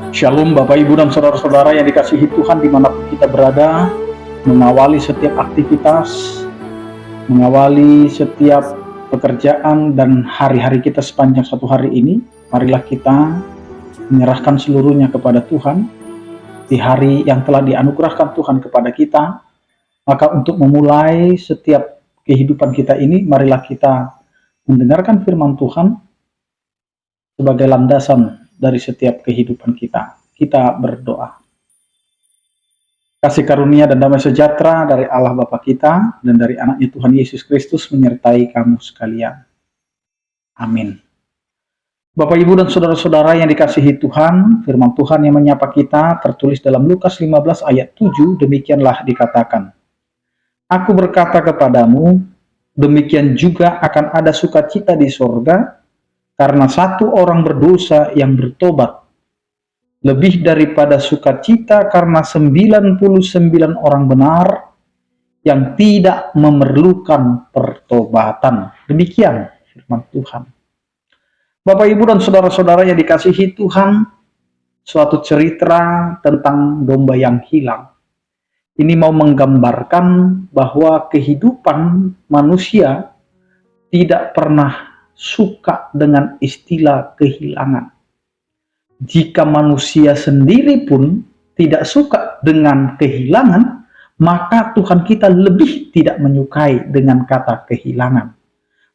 Shalom Bapak Ibu dan Saudara-saudara yang dikasihi Tuhan dimanapun kita berada, mengawali setiap aktivitas, mengawali setiap pekerjaan dan hari-hari kita sepanjang satu hari ini. Marilah kita menyerahkan seluruhnya kepada Tuhan di hari yang telah dianugerahkan Tuhan kepada kita. Maka untuk memulai setiap kehidupan kita ini, marilah kita mendengarkan firman Tuhan sebagai landasan dari setiap kehidupan kita. Kita berdoa. Kasih karunia dan damai sejahtera dari Allah Bapa kita dan dari anaknya Tuhan Yesus Kristus menyertai kamu sekalian. Amin. Bapak Ibu dan Saudara-saudara yang dikasihi Tuhan, firman Tuhan yang menyapa kita tertulis dalam Lukas 15 ayat 7, demikianlah dikatakan. Aku berkata kepadamu, demikian juga akan ada sukacita di sorga, karena satu orang berdosa yang bertobat, lebih daripada sukacita karena 99 orang benar yang tidak memerlukan pertobatan. Demikian firman Tuhan. Bapak, Ibu, dan Saudara-saudara yang dikasihi Tuhan, suatu cerita tentang domba yang hilang. Ini mau menggambarkan bahwa kehidupan manusia tidak pernah suka dengan istilah kehilangan. Jika manusia sendiri pun tidak suka dengan kehilangan, maka Tuhan kita lebih tidak menyukai dengan kata kehilangan.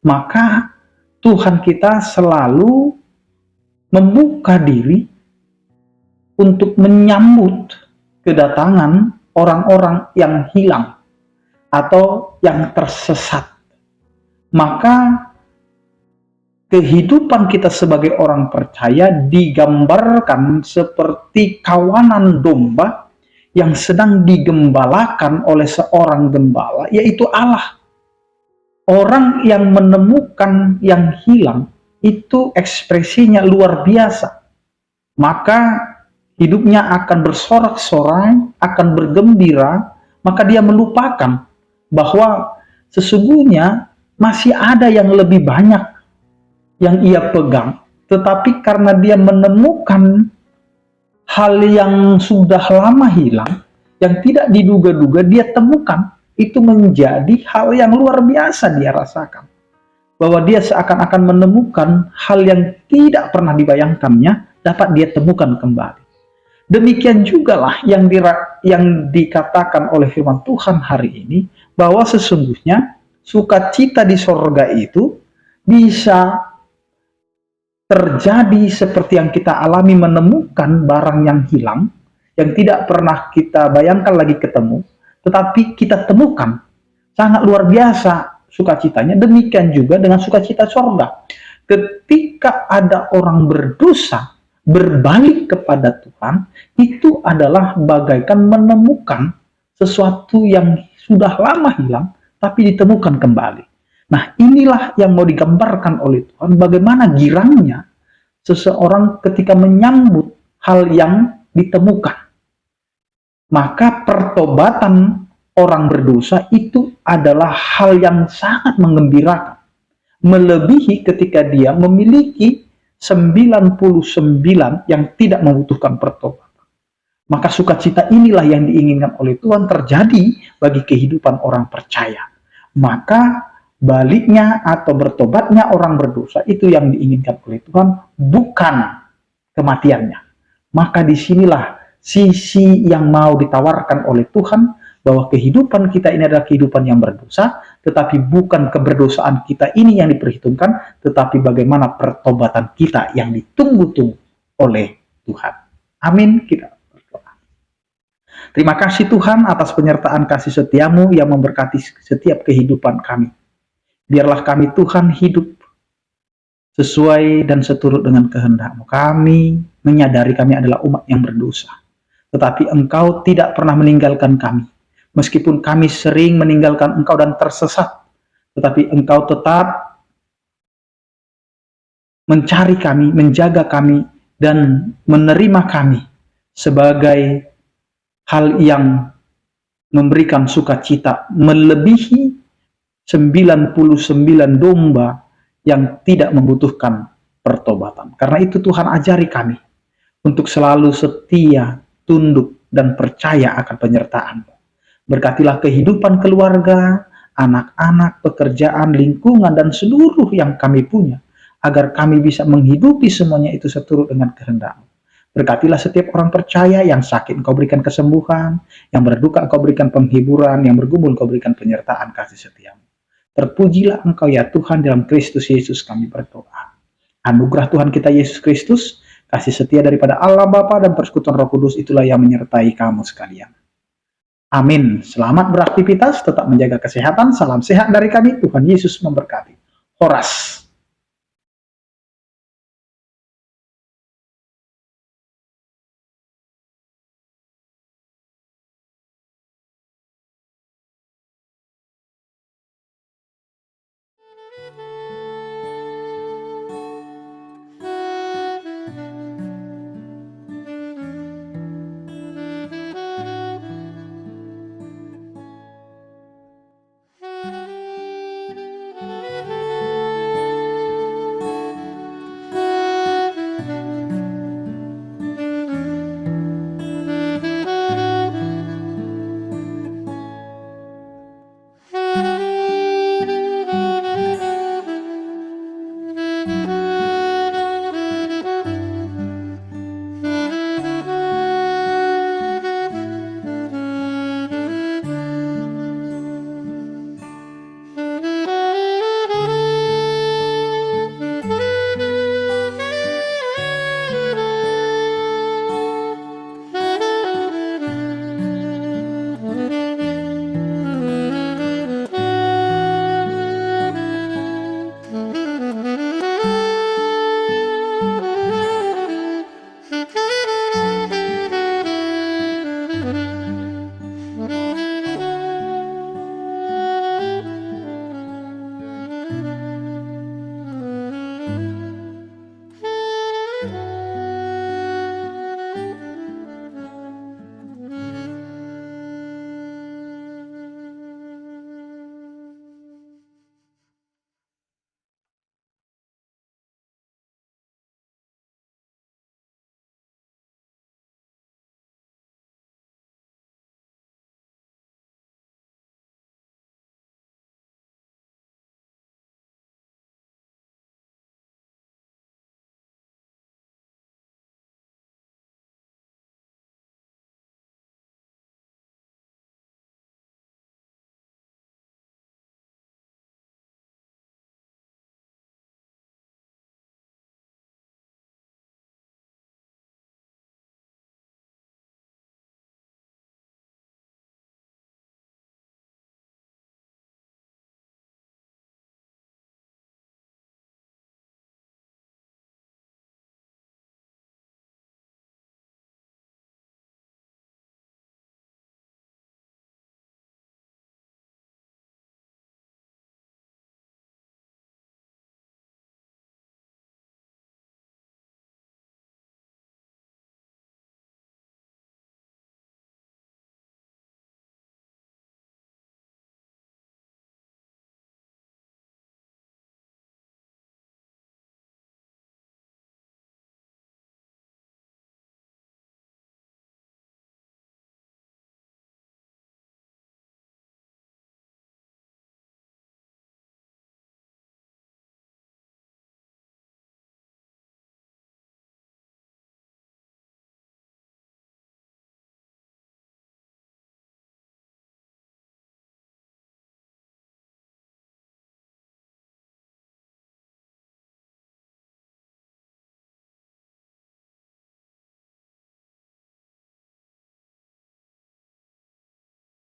Maka Tuhan kita selalu membuka diri untuk menyambut kedatangan orang-orang yang hilang atau yang tersesat. Maka kehidupan kita sebagai orang percaya digambarkan seperti kawanan domba yang sedang digembalakan oleh seorang gembala, yaitu Allah. Orang yang menemukan yang hilang itu ekspresinya luar biasa. Maka hidupnya akan bersorak-sorai, akan bergembira, maka dia melupakan bahwa sesungguhnya masih ada yang lebih banyak yang ia pegang, tetapi karena dia menemukan hal yang sudah lama hilang, yang tidak diduga-duga dia temukan, itu menjadi hal yang luar biasa dia rasakan. Bahwa dia seakan-akan menemukan hal yang tidak pernah dibayangkannya, dapat dia temukan kembali. Demikian jugalah yang dikatakan oleh firman Tuhan hari ini, bahwa sesungguhnya sukacita di sorga itu bisa terjadi seperti yang kita alami menemukan barang yang hilang, yang tidak pernah kita bayangkan lagi ketemu, tetapi kita temukan. Sangat luar biasa sukacitanya. Demikian juga dengan sukacita sorga. Ketika ada orang berdosa berbalik kepada Tuhan, itu adalah bagaikan menemukan sesuatu yang sudah lama hilang, tapi ditemukan kembali. Nah, inilah yang mau digambarkan oleh Tuhan, bagaimana girangnya seseorang ketika menyambut hal yang ditemukan. Maka pertobatan orang berdosa itu adalah hal yang sangat menggembirakan. Melebihi ketika dia memiliki 99 yang tidak membutuhkan pertobatan. Maka sukacita inilah yang diinginkan oleh Tuhan terjadi bagi kehidupan orang percaya. Maka baliknya atau bertobatnya orang berdosa itu yang diinginkan oleh Tuhan, bukan kematiannya. Maka disinilah sisi yang mau ditawarkan oleh Tuhan, bahwa kehidupan kita ini adalah kehidupan yang berdosa, tetapi bukan keberdosaan kita ini yang diperhitungkan, tetapi bagaimana pertobatan kita yang ditunggu-tunggu oleh Tuhan. Amin. Kita berdoa. Terima kasih Tuhan atas penyertaan kasih setiamu yang memberkati setiap kehidupan kami. Biarlah kami Tuhan hidup sesuai dan seturut dengan kehendak-Mu. Kami menyadari kami adalah umat yang berdosa. Tetapi Engkau tidak pernah meninggalkan kami. Meskipun kami sering meninggalkan Engkau dan tersesat, tetapi Engkau tetap mencari kami, menjaga kami, dan menerima kami sebagai hal yang memberikan sukacita melebihi 99 domba yang tidak membutuhkan pertobatan. Karena itu Tuhan ajari kami untuk selalu setia, tunduk, dan percaya akan penyertaan-Mu. Berkatilah kehidupan keluarga, anak-anak, pekerjaan, lingkungan, dan seluruh yang kami punya, agar kami bisa menghidupi semuanya itu seturut dengan kehendak-Mu. Berkatilah setiap orang percaya, yang sakit Engkau berikan kesembuhan, yang berduka Engkau berikan penghiburan, yang bergumul Engkau berikan penyertaan kasih setia-Mu. Terpujilah Engkau ya Tuhan, dalam Kristus Yesus kami berdoa. Anugerah Tuhan kita Yesus Kristus, kasih setia daripada Allah Bapa dan persekutuan Roh Kudus itulah yang menyertai kamu sekalian. Amin. Selamat beraktivitas, tetap menjaga kesehatan. Salam sehat dari kami. Tuhan Yesus memberkati. Horas.